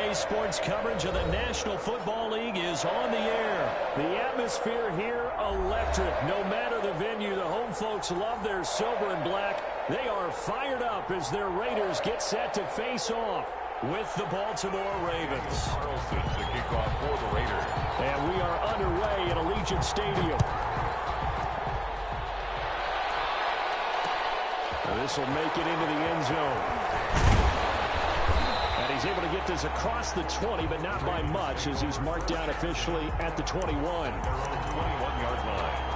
Today's sports coverage of the National Football League is on the air. The atmosphere here, electric. No matter the venue, the home folks love their silver and black. They are fired up as their Raiders get set to face off with the Baltimore Ravens. Carlson to kick off for the Raiders. And we are underway at Allegiant Stadium. This will make it into the end zone. And he's able to get this across the 20, but not by much, as he's marked down officially at the 21. Their own 21-yard line.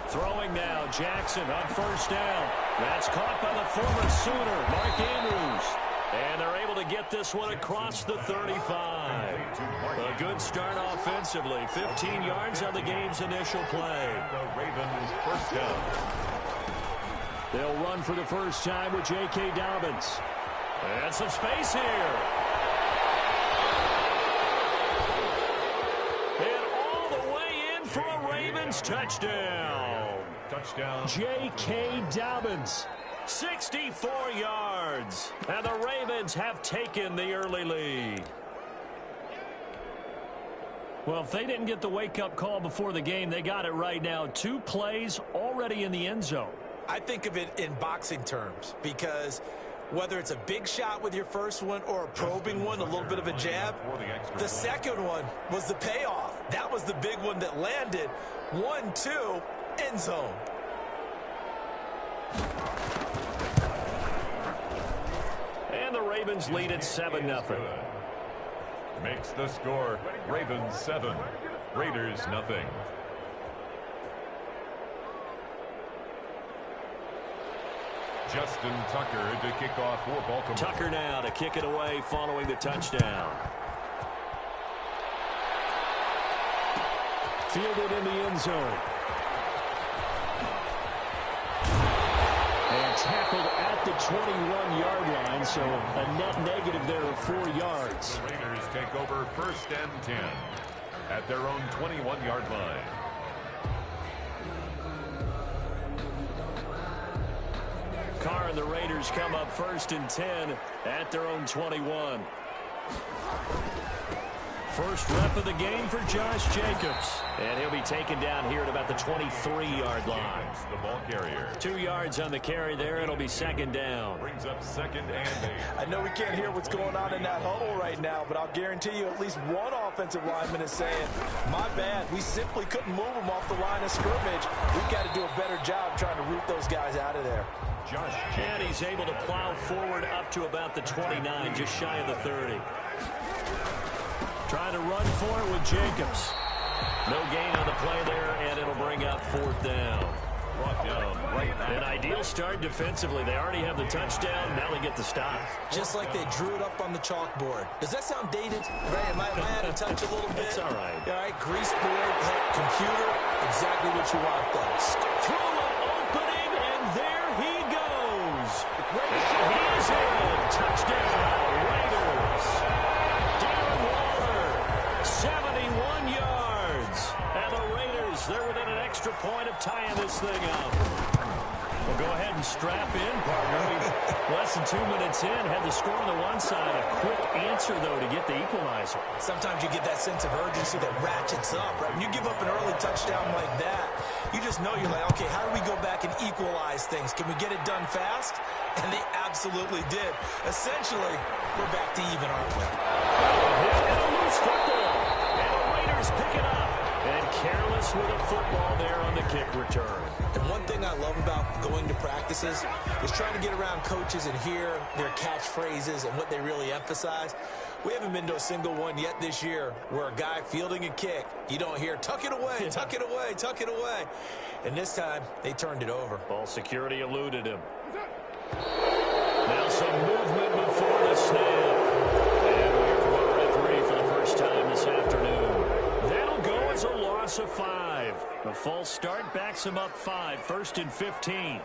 Throwing now, Jackson on first down. That's caught by the former Sooner, Mark Andrews. And they're able to get this one across the 35. A good start offensively. 15 yards on the game's initial play. The Ravens first down. They'll run for the first time with J.K. Dobbins. And some space here. And all the way in for a Ravens touchdown. Touchdown. J.K. Dobbins, 64 yards. And the Ravens have taken the early lead. Well, if they didn't get the wake-up call before the game, they got it right now. 2 plays already in the end zone. I think of it in boxing terms, because whether it's a big shot with your first one or a probing one, a little bit of a jab, the second one was the payoff. That was the big one that landed. 1-2, end zone. And the Ravens lead at 7-0. Makes the score Ravens 7, Raiders nothing. Justin Tucker to kick off for Baltimore. Tucker now to kick it away following the touchdown. Fielded in the end zone. And tackled at the 21-yard line, so a net negative there of 4 yards. The Raiders take over first and 10 at their own 21-yard line. Carr and the Raiders come up first and 10 at their own 21. First rep of the game for Josh Jacobs. And he'll be taken down here at about the 23-yard line. The ball carrier. 2 yards on the carry there. It'll be second down. Brings up second and 8. I know we can't hear what's going on in that huddle right now, but I'll guarantee you at least one offensive lineman is saying, my bad, we simply couldn't move them off the line of scrimmage. We've got to do a better job trying to root those guys out of there. Josh Jacobs. And he's able to plow forward up to about the 29, just shy of the 30. Trying to run for it with Jacobs. No gain on the play there, and it'll bring up fourth down. Brought down right back. An ideal start defensively. They already have the touchdown. Now they get the stop. Just like they drew it up on the chalkboard. Does that sound dated? Right, am I out of touch a little bit? It's all right. All right, grease board, computer, exactly what you want though. Through an opening, and there he goes. He is in. Touchdown, Raiders. Darren Waller, 71 yards. And the Raiders, they're within an extra point of tying this thing up. Well, go ahead and strap in, partner. Less than 2 minutes in, had the score on the one side. A quick answer, though, to get the equalizer. Sometimes you get that sense of urgency that ratchets up, right? When you give up an early touchdown like that, you just know you're like, okay, how do we go back and equalize things? Can we get it done fast? And they absolutely did. Essentially, we're back to even, aren't we? And a loose football. And the Raiders pick it up. And careless with a football there on the kick return. And one thing I love about going to practices is trying to get around coaches and hear their catchphrases and what they really emphasize. We haven't been to a single one yet this year where a guy fielding a kick, you don't hear, tuck it away, tuck it away, tuck it away. And this time, they turned it over. Ball security eluded him. Now some movement before the snap. And we hear from our referee for the first time this afternoon. That'll go as a loss of 5. The false start backs him up 5, 1st and 15.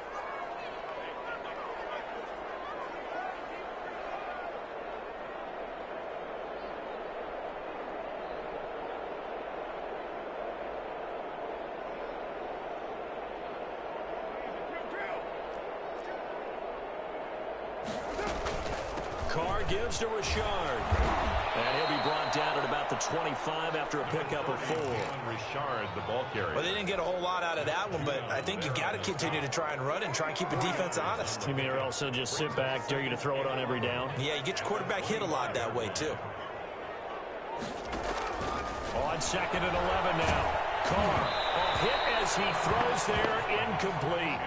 Carr gives to Richard. And he'll be brought down at about the 25 after a pickup of 4. Richard, the ball carrier. Well, they didn't get a whole lot out of that one, but I think you got to continue to try and run and try and keep the defense honest. You mean or else they'll just sit back, dare you to throw it on every down? Yeah, you get your quarterback hit a lot that way, too. On 2nd and 11 now. Carr, a hit as he throws there, incomplete.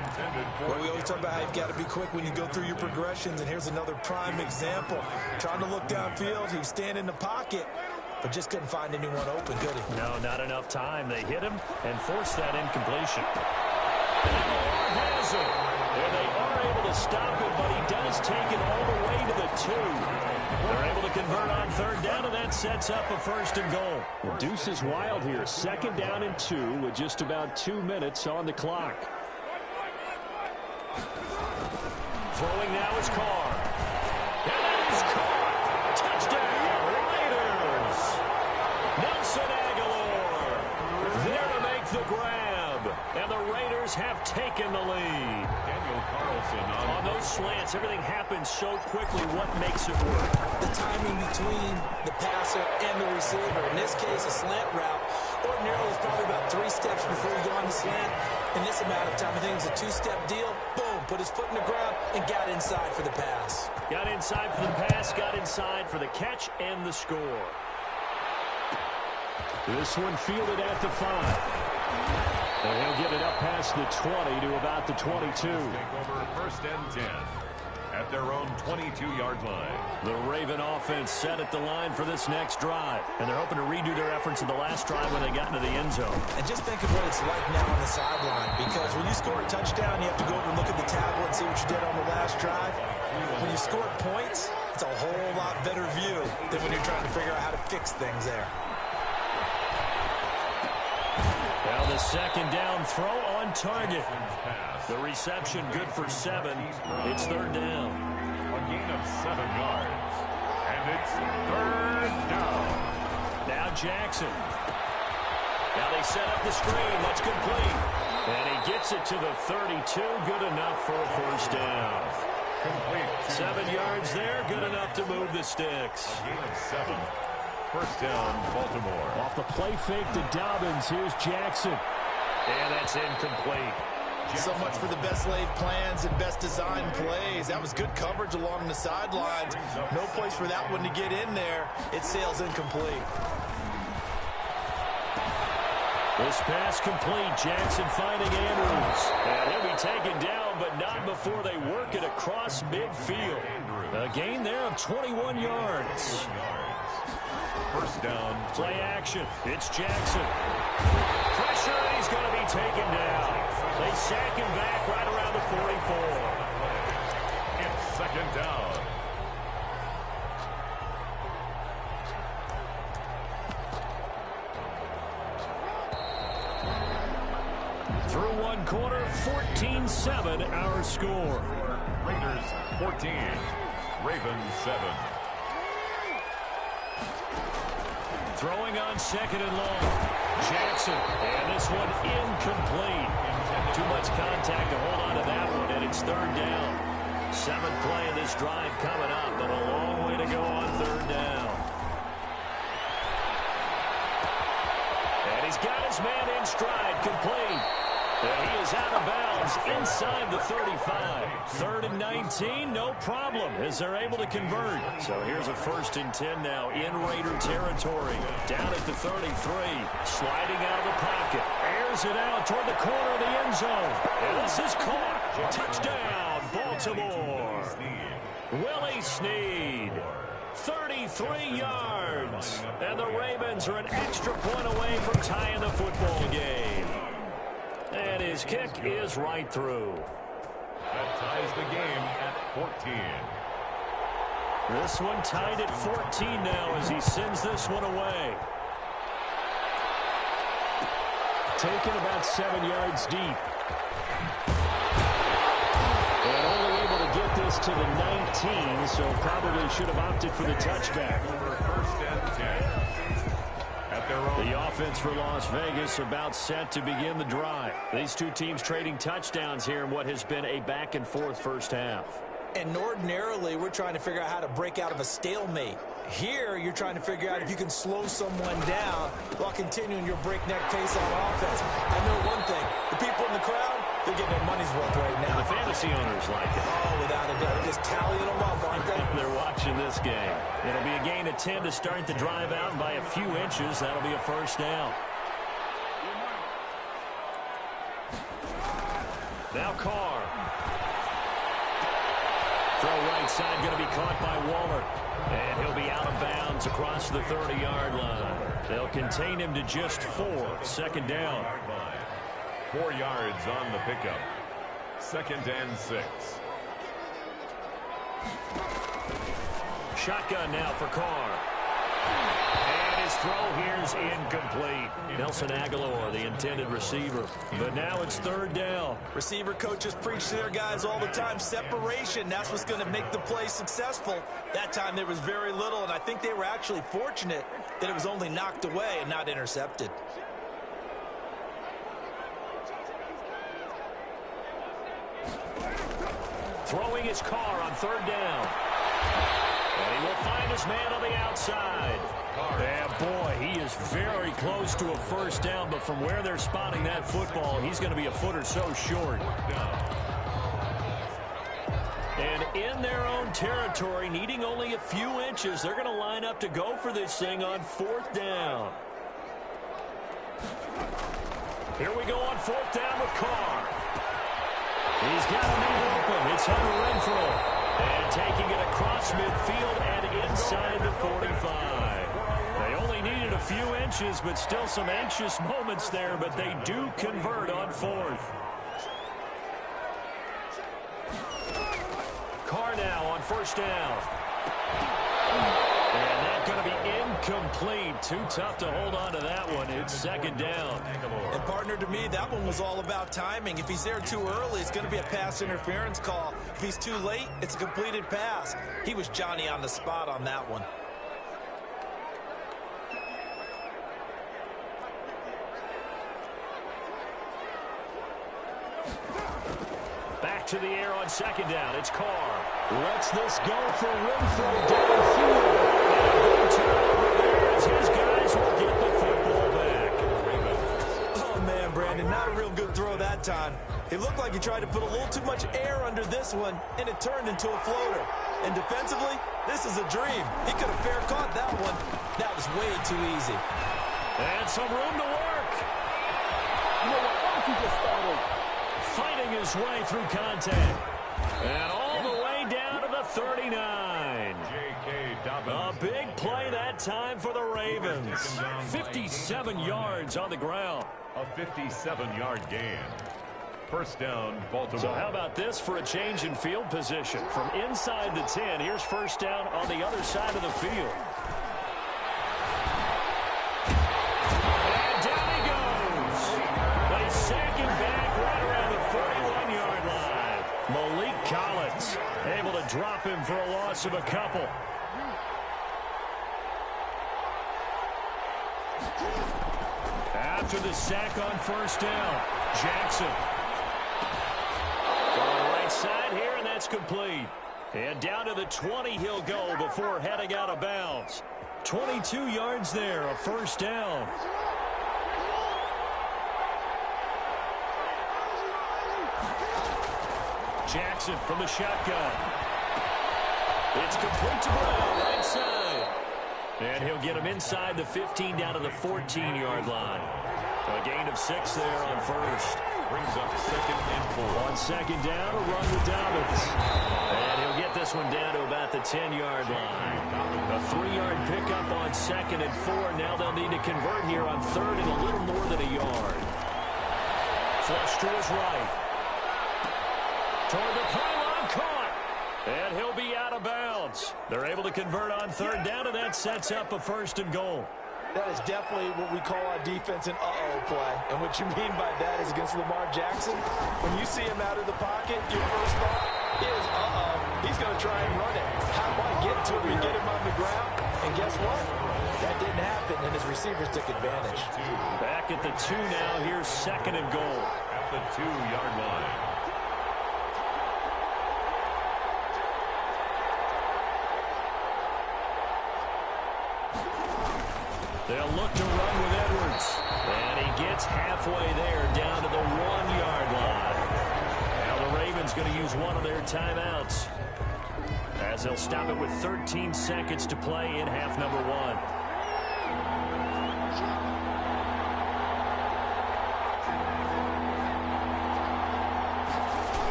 Well, we always talk about how you've got to be quick when you go through your progressions, and here's another prime example. Trying to look downfield, he was standing in the pocket, but just couldn't find anyone open, could he? No, not enough time. They hit him and forced that incompletion. And has it. And they are able to stop it, but he does take it all the way to the 2. They're able to convert on 3rd down, and that sets up a 1st and goal. The deuce is wild here. 2nd down and 2 with just about 2 minutes on the clock. Throwing now is Carr. And that is caught. Touchdown, Raiders. Nelson Aguilar there to make the grab. And the Raiders have taken the lead. Daniel Carlson On those slants, everything happens so quickly. What makes it work? The timing between the passer and the receiver. In this case, a slant route. Ordinarily, it's probably about 3 steps before you go on the slant. In this amount of time, I think it was a 2-step deal. Boom, put his foot in the ground and got inside for the pass. Got inside for the pass, got inside for the catch and the score. This one fielded at the 5. And he'll get it up past the 20 to about the 22. take over 1st and 10 at their own 22-yard line. The Raven offense set at the line for this next drive. And they're hoping to redo their efforts in the last drive when they got into the end zone. And just think of what it's like now on the sideline, because when you score a touchdown, you have to go over and look at the tablet and see what you did on the last drive. When you score points, it's a whole lot better view than when you're trying to figure out how to fix things there. Now the 2nd down throw on target. The reception good for 7. It's 3rd down. A gain of 7 yards. And it's 3rd down. Now Jackson. Now they set up the screen. That's complete. And he gets it to the 32. Good enough for a 1st down. Complete. 7 yards there. Good enough to move the sticks. A gain of 7. 1st down, Baltimore. Off the play fake to Dobbins. Here's Jackson. And that's incomplete. So much for the best laid plans and best designed plays. That was good coverage along the sidelines. No place for that one to get in there. It sails incomplete. This pass complete. Jackson finding Andrews. And he'll be taken down, but not before they work it across midfield. A gain there of 21 yards. 1st down. Play action. It's Jackson. Pressure, and he's going to be taken down. They sack him back right around the 44. It's 2nd down. Through 1 quarter, 14-7 our score. Raiders 14. Ravens 7. Throwing on 2nd and long. Jackson. And this one incomplete. Too much contact to hold on to that one, and it's 3rd down. 7th play of this drive coming up, but a long way to go on 3rd down. And he's got his man in stride, complete. And he is out of bounds inside the 35. 3rd and 19, no problem, as they're able to convert. So here's a 1st and 10 now in Raider territory. Down at the 33, sliding out of the pocket. Airs it out toward the corner of the end zone. And this is caught. Touchdown, Baltimore. Willie Snead. 33 yards. And the Ravens are an extra point away from tying the football game. And his kick is right through. That ties the game at 14. This one tied at 14 now as he sends this one away. Taken about 7 yards deep. And only able to get this to the 19, so probably should have opted for the touchback. First and 10. At their own. The offense for Las Vegas about set to begin the drive. These two teams trading touchdowns here in what has been a back-and-forth first half. And ordinarily, we're trying to figure out how to break out of a stalemate. Here, you're trying to figure out if you can slow someone down while continuing your breakneck pace on offense. I know one thing. The people in the crowd, they're getting their money's worth right now. The fantasy owners like it. Oh, without a doubt. They're just tallying them up, aren't they? They're watching this game. It'll be a gain of 10 to start the drive out, and by a few inches, that'll be a first down. Now Carr. Throw right side going to be caught by Waller. And he'll be out of bounds across the 30-yard line. They'll contain him to just 4. Second down. 4 yards on the pickup. 2nd and 6. Shotgun now for Carr. And his throw here is incomplete. Nelson Aguilar, the intended receiver. But now it's 3rd down. Receiver coaches preach to their guys all the time. Separation, that's what's going to make the play successful. That time there was very little, and I think they were actually fortunate that it was only knocked away and not intercepted. Throwing his Carr on 3rd down. And he will find his man on the outside. And boy, he is very close to a first down, but from where they're spotting that football, he's going to be a foot or so short. And in their own territory, needing only a few inches, they're going to line up to go for this thing on 4th down. Here we go on 4th down with Carr. He's got a man open. It's Hunter Renfrow. And taking it across midfield and inside the 45. They only needed a few inches, but still some anxious moments there, but they do convert on 4th. Carr now on 1st down. And that's going to be incomplete. Too tough to hold on to that one. It's 2nd down. And partner, to me, that one was all about timing. If he's there too early, it's going to be a pass interference call. If he's too late, it's a completed pass. He was Johnny on the spot on that one. Back to the air on 2nd down. It's Carr. Lets this go for Renfrow downfield. And a turnover there as his guys will get the football back. Oh, man, Brandon, not a real good throw that time. It looked like he tried to put a little too much air under this one, and it turned into a floater. And defensively, this is a dream. He could have fair caught that one. That was way too easy. And some room to work. You know what? Why don't you just start over? Fighting his way through contact. And all the way down to the 39. J.K. Dobbins. A big play that time for the Ravens. 57 yards on the ground. A 57-yard gain. First down, Baltimore. So how about this for a change in field position? From inside the 10, here's 1st down on the other side of the field. And down he goes. They sack him back right around the 41-yard line. Malik Collins able to drop him for a loss of a couple. After the sack on 1st down, Jackson. On the right side here, and that's complete. And down to the 20 he'll go before heading out of bounds. 22 yards there, a 1st down. Jackson from the shotgun. It's complete to Brown, right side. And he'll get him inside the 15 down to the 14-yard line. A gain of 6 there on 1st. brings up 2nd and 4. On 2nd down, a run with Dobbins. And he'll get this one down to about the 10-yard line. A 3-yard pickup on 2nd and 4. Now they'll need to convert here on 3rd and a little more than a yard. Flush to his right. Toward the pylon, caught. And he'll be out of bounds. They're able to convert on 3rd down, and that sets up a 1st and goal. That is definitely what we call on defense an uh-oh play. And what you mean by that is against Lamar Jackson, when you see him out of the pocket, your first thought is, uh-oh, he's going to try and run it. How do I get to him and get him on the ground? And guess what? That didn't happen, and his receivers took advantage. Back at the 2 now. Here's 2nd and goal. At the 2-yard line. They'll look to run with Edwards. And he gets halfway there, down to the 1-yard line. Now the Ravens going to use one of their timeouts, as they'll stop it with 13 seconds to play in half number 1.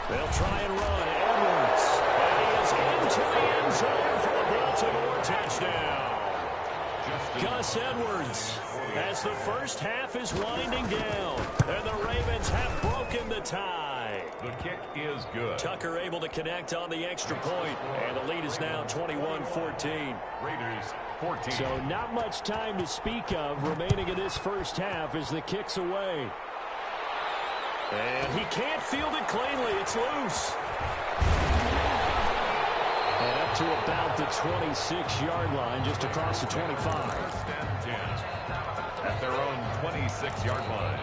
They'll try and run. Edwards. And he is into the end zone for a Baltimore touchdown. Gus Edwards, as the first half is winding down, and the Ravens have broken the tie. The kick is good. Tucker able to connect on the extra point, and the lead is now 21-14. Raiders 14. So not much time to speak of remaining in this first half as the kick's away. And he can't field it cleanly. It's loose. And up to about the 26-yard line, just across the 25. 1st and 10 at their own 26-yard line.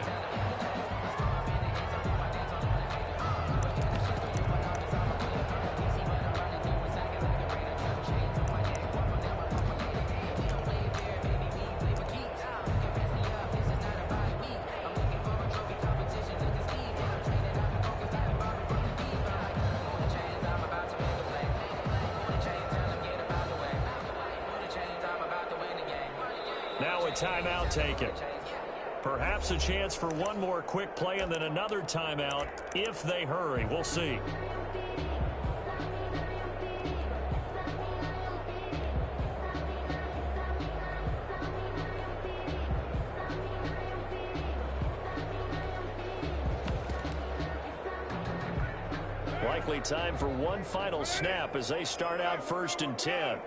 Now a timeout taken. Perhaps a chance for one more quick play and then another timeout if they hurry. We'll see. Likely time for one final snap as they start out 1st and 10.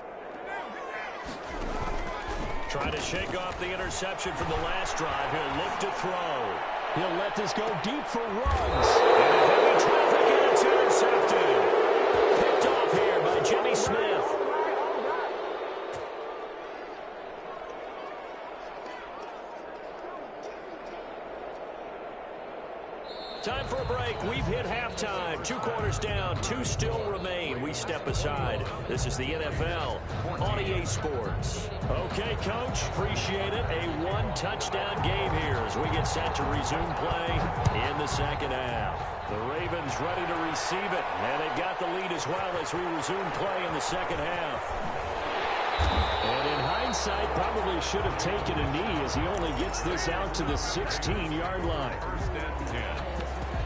Trying to shake off the interception from the last drive. He'll look to throw. He'll let this go deep for Ruggs. And heavy traffic, and it's intercepted. Picked off here by Jimmy Smith. Time for a break. We've hit halftime. 2 quarters down. 2 still remain. We step aside. This is the NFL on EA Sports. Okay, Coach. Appreciate it. A 1-touchdown game here as we get set to resume play in the second half. The Ravens ready to receive it. And they've got the lead as well as we resume play in the second half. And in hindsight, probably should have taken a knee as he only gets this out to the 16-yard line. 1st and 10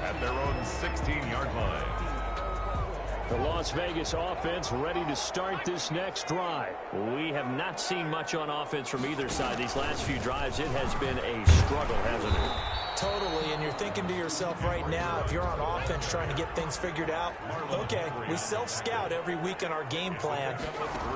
at their own 16-yard line. The Las Vegas offense ready to start this next drive. We have not seen much on offense from either side. These last few drives, it has been a struggle, hasn't it? Totally, and you're thinking to yourself right now, if you're on offense trying to get things figured out, okay, we self-scout every week in our game plan.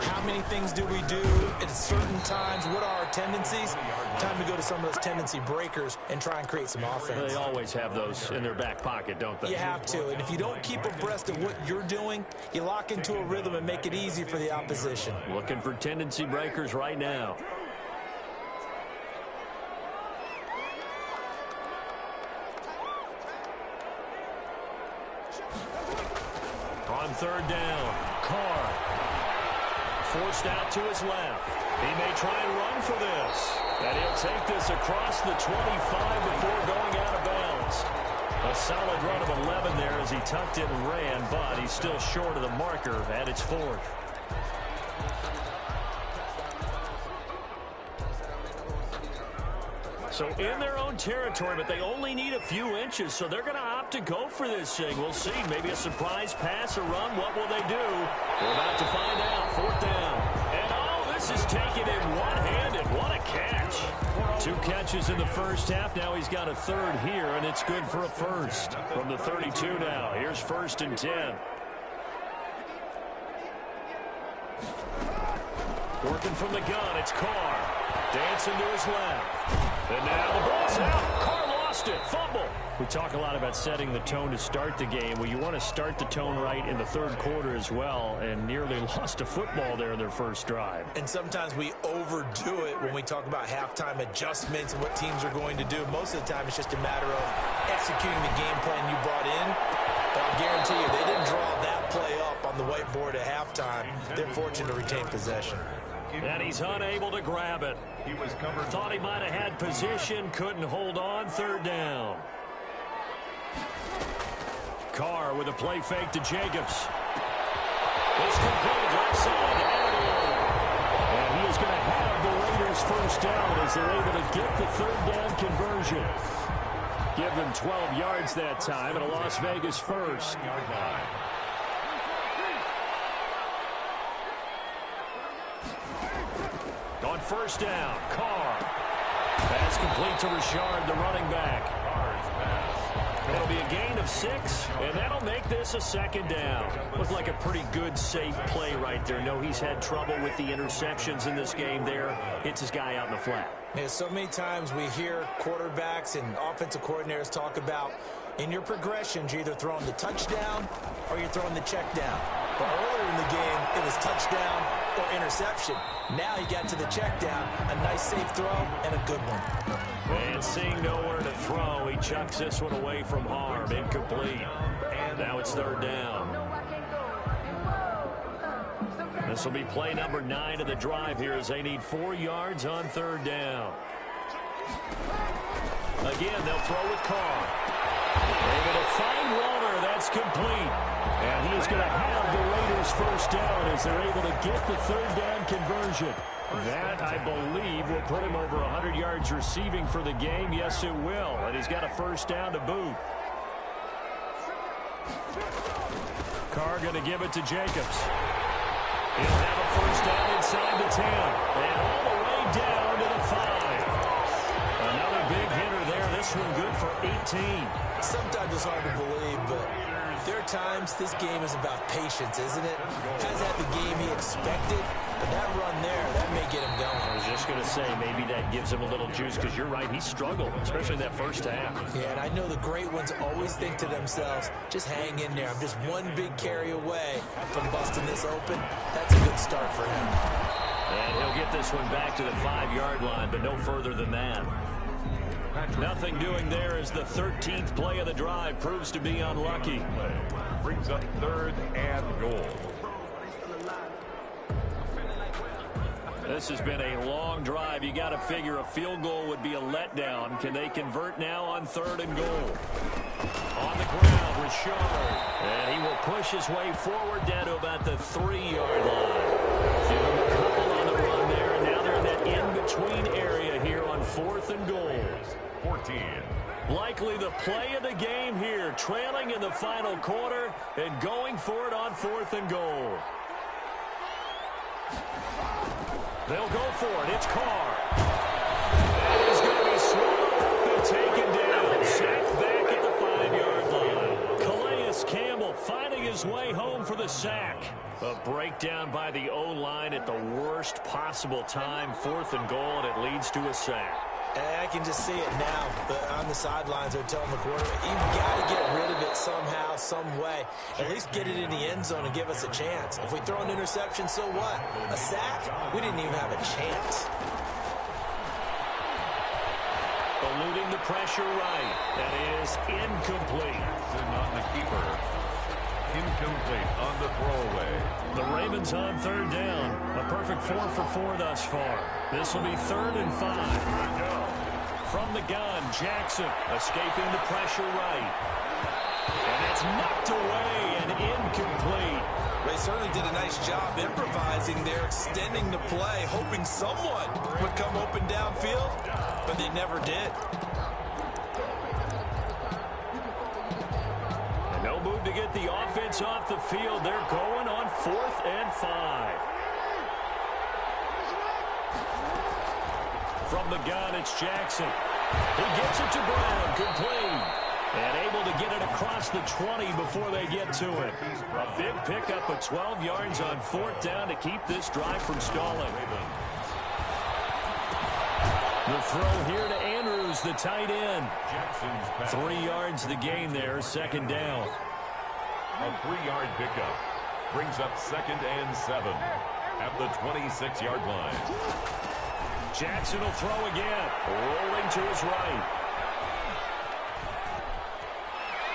How many things do we do at certain times? What are our tendencies? Time to go to some of those tendency breakers and try and create some offense. They always have those in their back pocket, don't they? You have to, and if you don't keep abreast of what you're doing, you lock into a rhythm and make it easy for the opposition. Looking for tendency breakers right now. On 3rd down, Carr forced out to his left. He may try and run for this. And he'll take this across the 25 before going out of bounds. A solid run of 11 there as he tucked it and ran, but he's still short of the marker at its 4th. So in their own territory, but they only need a few inches, so they're going to opt to go for this thing. We'll see. Maybe a surprise pass or run. What will they do? We're about to find out. 4th down. And, oh, this is taken in one-handed. What a catch. 2 catches in the first half. Now he's got a 3rd here, and it's good for a 1st. From the 32 now, here's 1st and 10. Working from the gun, it's Carr. Dancing to his left. And now the ball's out. Carr lost it. Fumble. We talk a lot about setting the tone to start the game. Well, you want to start the tone right in the 3rd quarter as well, and nearly lost a football there in their first drive. And sometimes we overdo it when we talk about halftime adjustments and what teams are going to do. Most of the time, it's just a matter of executing the game plan you brought in. But I'll guarantee you, they didn't draw that play up on the whiteboard at halftime. They're fortunate to retain possession. And he's unable to grab it. He was covered. Thought he might have had position, couldn't hold on. 3rd down. Carr with a play fake to Jacobs. It's complete left side to Aguilar. And he is going to have the Raiders 1st down as they're able to get the 3rd down conversion. Give them 12 yards that time and a Las Vegas 1st. On 1st down, Carr. Pass complete to Richard, the running back. It'll be a gain of 6, and that'll make this a 2nd down. Looked like a pretty good, safe play right there. No, he's had trouble with the interceptions in this game there. Hits his guy out in the flat. Yeah, so many times we hear quarterbacks and offensive coordinators talk about in your progressions, you're either throwing the touchdown or you're throwing the check down. But earlier in the game, it was touchdown or interception. Now he got to the check down, a nice safe throw, and a good one. And seeing nowhere to throw, he chucks this one away from harm. Incomplete. Now it's 3rd down. This will be play number 9 of the drive here as they need 4 yards on 3rd down. Again, they'll throw with Carr. Able to find Waller. That's complete. And he is going to have the Raiders 1st down as they're able to get the 3rd down conversion. That, I believe, will put him over 100 yards receiving for the game. Yes, it will. And he's got a 1st down to boot. Carr going to give it to Jacobs. He'll have a 1st down inside the 10. And all the way down to the 5. Another big hitter there. This one good for 18. Sometimes it's hard to believe, but there are times this game is about patience, isn't it? Has had the game he expected, but that run there, that may get him going. I was just going to say, maybe that gives him a little juice, because you're right, he struggled, especially in that first half. Yeah, and I know the great ones always think to themselves, just hang in there. I'm just one big carry away from busting this open. That's a good start for him. And he'll get this one back to the 5-yard line, but no further than that. Nothing doing there as the 13th play of the drive proves to be unlucky. Brings up 3rd and goal. This has been a long drive. You got to figure a field goal would be a letdown. Can they convert now on 3rd and goal? On the ground, Richard. And he will push his way forward down to about the 3-yard line. Give him a couple on the run there, and now they're in that in-between area here on 4th and goal. 14. Likely the play of the game here, trailing in the final quarter and going for it on 4th and goal. They'll go for it. It's Carr. And he's going to be swallowed and taken down. Sacked back at the 5-yard line. Calais Campbell finding his way home for the sack. A breakdown by the O-line at the worst possible time. 4th and goal, and it leads to a sack. And I can just see it now. On the sidelines, they're telling the quarterback, you've got to get rid of it somehow, some way. At least get it in the end zone and give us a chance. If we throw an interception, so what? A sack? We didn't even have a chance. Eluding the pressure right. That is incomplete. On the keeper. Incomplete on the throwaway. The Ravens on 3rd down. A perfect 4 for 4 thus far. This will be 3rd and 5. From the gun, Jackson escaping the pressure right. And it's knocked away and incomplete. They certainly did a nice job improvising there, extending the play, hoping someone would come open downfield. but they never did. And no move to get the offense off the field. They're going on 4th and 5. From the gun, it's Jackson. He gets it to Brown, complete. And able to get it across the 20 before they get to it. A big pickup of 12 yards on 4th down to keep this drive from stalling. The throw here to Andrews, the tight end. 3 yards the gain there, 2nd down. A 3-yard pickup brings up 2nd and 7 at the 26-yard line. Jackson will throw again, rolling to his right.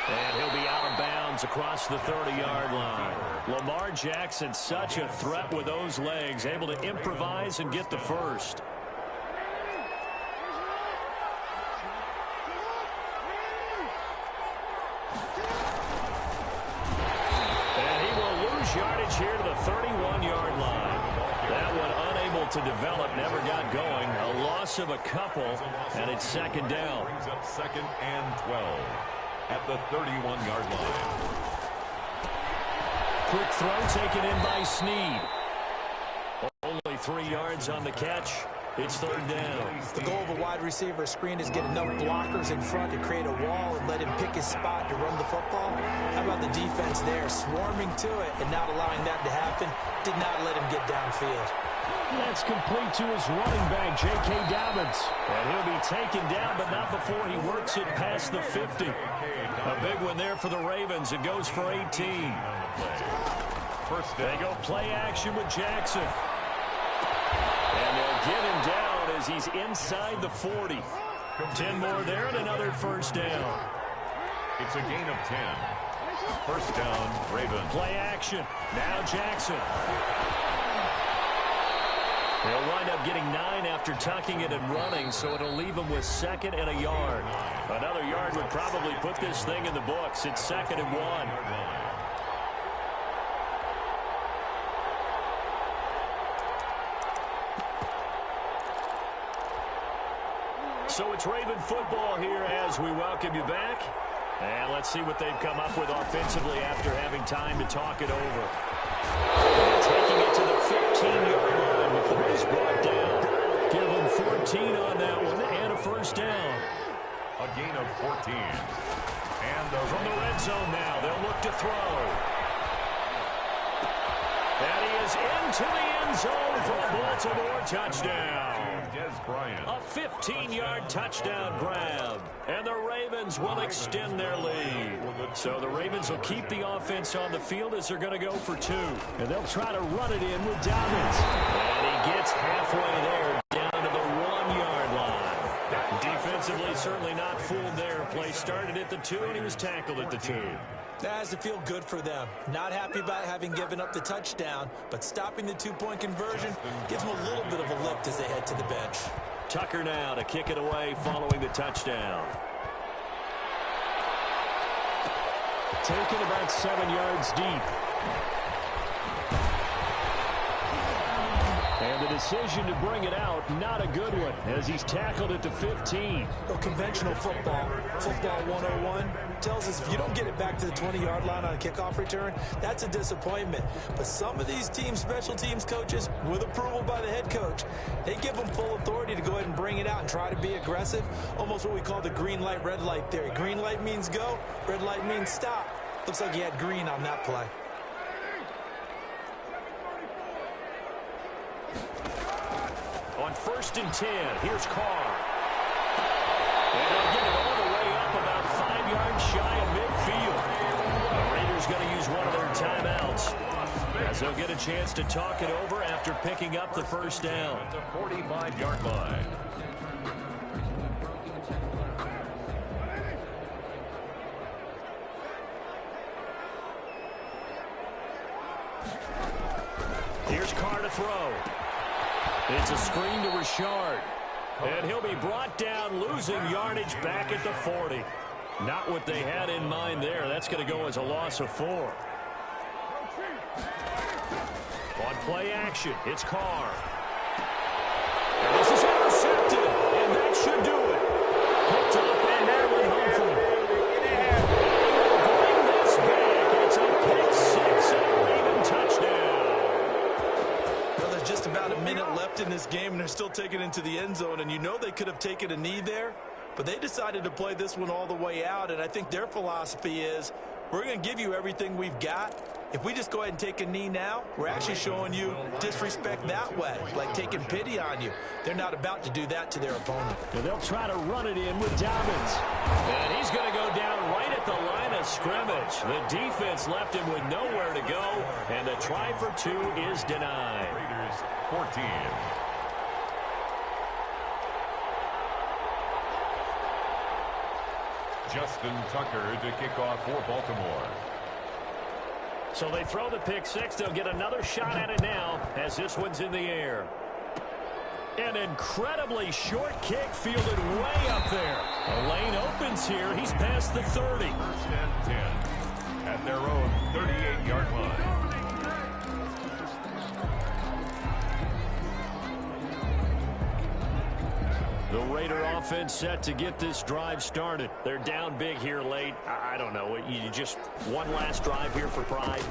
And he'll be out of bounds across the 30-yard line. Lamar Jackson, such a threat with those legs, able to improvise and get the first. And he will lose yardage here to the 31-yard line. That one unable to develop, never got going. A loss of a couple, and it's 2nd down. Brings up 2nd and 12 at the 31-yard line. Quick throw taken in by Snead. Only 3 yards on the catch. It's 3rd down. The goal of a wide receiver screen is get enough blockers in front to create a wall and let him pick his spot to run the football. How about the defense there, swarming to it and not allowing that to happen? Did not let him get downfield. That's complete to his running back, J.K. Dobbins. And he'll be taken down, but not before he works it past the 50. A big one there for the Ravens. It goes for 18. They go play action with Jackson. And they'll get him down as he's inside the 40. 10 more there and another 1st down. It's a gain of 10. 1st down, Ravens. Play action. Now Jackson. He'll wind up getting 9 after tucking it and running, so it'll leave him with 2nd and a yard. Another yard would probably put this thing in the books. It's 2nd and 1. So it's Raven football here as we welcome you back. And let's see what they've come up with offensively after having time to talk it over. Taking it to the 15-yard line before he's brought down. Give him 14 on that one and a 1st down. A gain of 14. And from the red zone now, they'll look to throw. And he is into the end zone for a Baltimore touchdown. A 15-yard touchdown grab. And the Ravens will extend their lead. So the Ravens will keep the offense on the field as they're going to go for 2. And they'll try to run it in with Dobbins. And he gets halfway there, down to the 1-yard line. Defensively, certainly not fooled there. Play started at the 2, and he was tackled at the 2. That has to feel good for them. Not happy about having given up the touchdown, but stopping the 2-point conversion gives them a little bit of a lift as they head to the bench. Tucker now to kick it away following the touchdown. Taken about 7 yards deep. And the decision to bring it out, not a good one, as he's tackled at the 15. Well, conventional football 101, tells us if you don't get it back to the 20-yard line on a kickoff return, that's a disappointment. But some of these teams, special teams coaches, with approval by the head coach, they give them full authority to go ahead and bring it out and try to be aggressive, almost what we call the green light, red light theory. Green light means go, red light means stop. Looks like he had green on that play. On 1st and 10, here's Carr. And they'll get it all the way up about 5 yards shy of midfield. The Raiders going to use one of their timeouts, as they'll get a chance to talk it over after picking up the 1st down. At the 45-yard line. Here's Carr to throw. It's a screen to Richard. And he'll be brought down, losing yardage back at the 40. Not what they had in mind there. That's going to go as a loss of 4. On play action, it's Carr. And this is intercepted. And that should do this game, and they're still taking it into the end zone. And you know they could have taken a knee there, but they decided to play this one all the way out. And I think their philosophy is, we're going to give you everything we've got. If we just go ahead and take a knee now, we're actually showing you disrespect that way, like taking pity on you. They're not about to do that to their opponent. And they'll try to run it in with Dobbins. And he's going to go down right at the line of scrimmage. The defense left him with nowhere to go, and the try for two is denied. Raiders 14. Justin Tucker to kick off for Baltimore. So they throw the pick six. They'll get another shot at it now as this one's in the air. An incredibly short kick fielded way up there. A lane opens here. He's past the 30. First and 10 at their own 38-yard line. The Raider offense set to get this drive started. They're down big here late. I don't know. You just one last drive here for pride.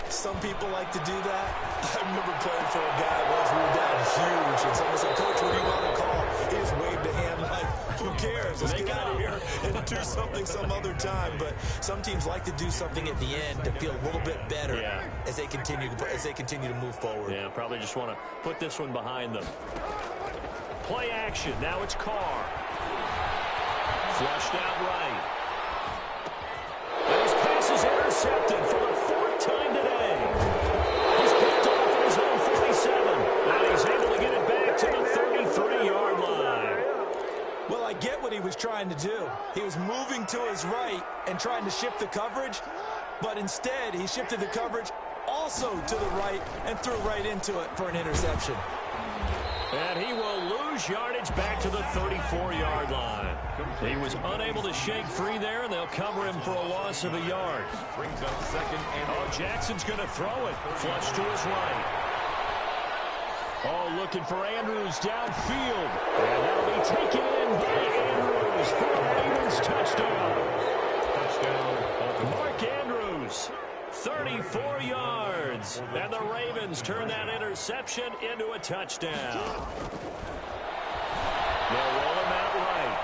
Some people like to do that. I remember playing for a guy once. We were down huge, and someone said, "Coach, what do you want to call?" He just waved a hand like, "Who cares? Let's get out of here and do something some other time." But some teams like to do something at the end to feel a little bit better as they continue to move forward. Yeah, probably just want to put this one behind them. Play action. Now it's Carr. Flushed out right. And his pass is intercepted for the fourth time today. He's picked off at his own 47. And he's able to get it back to the 33-yard line. Well, I get what he was trying to do. He was moving to his right and trying to shift the coverage, but instead he shifted the coverage also to the right and threw right into it for an interception. And he will lose yardage back to the 34-yard line. He was unable to shake free there, and they'll cover him for a loss of a yard. Brings up second and... Oh, Jackson's going to throw it. Flush to his right. Oh, looking for Andrews downfield. And that'll be taken in by Andrews for a Ravens touchdown. Touchdown, Baltimore. Mark Andrews, 34 yards. And the Ravens turn that interception into a touchdown. They'll roll him out right.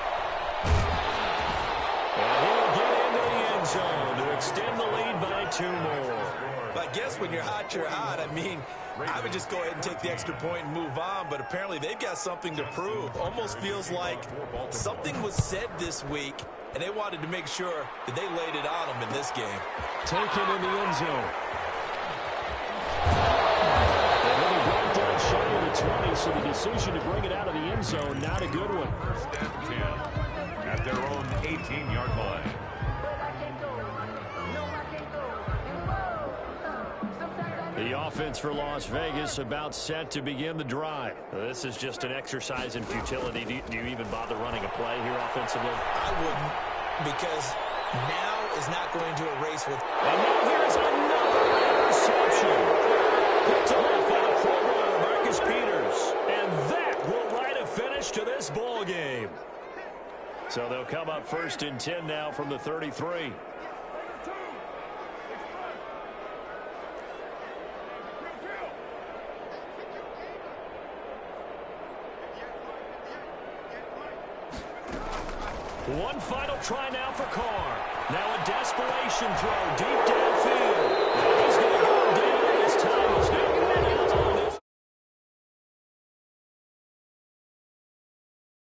And he'll get into the end zone to extend the lead by 2 more. But I guess when you're hot, you're hot. I mean, I would just go ahead and take the extra point and move on, but apparently they've got something to prove. Almost feels like something was said this week, and they wanted to make sure that they laid it on them in this game. Taken in the end zone. And then he brought down shy of the 20, so the decision to bring it out of the end zone, not a good one. First and 10 at their own 18-yard line. The offense for Las Vegas about set to begin the drive. This is just an exercise in futility. Do you even bother running a play here offensively? I wouldn't, because now is not going to erase with... And now here's another interception. Picked off by the Pro Bowler, Marcus Peters. And that will write a finish to this ball game. So they'll come up first and 10 now from the 33. One final try now for Carr. Now a desperation throw deep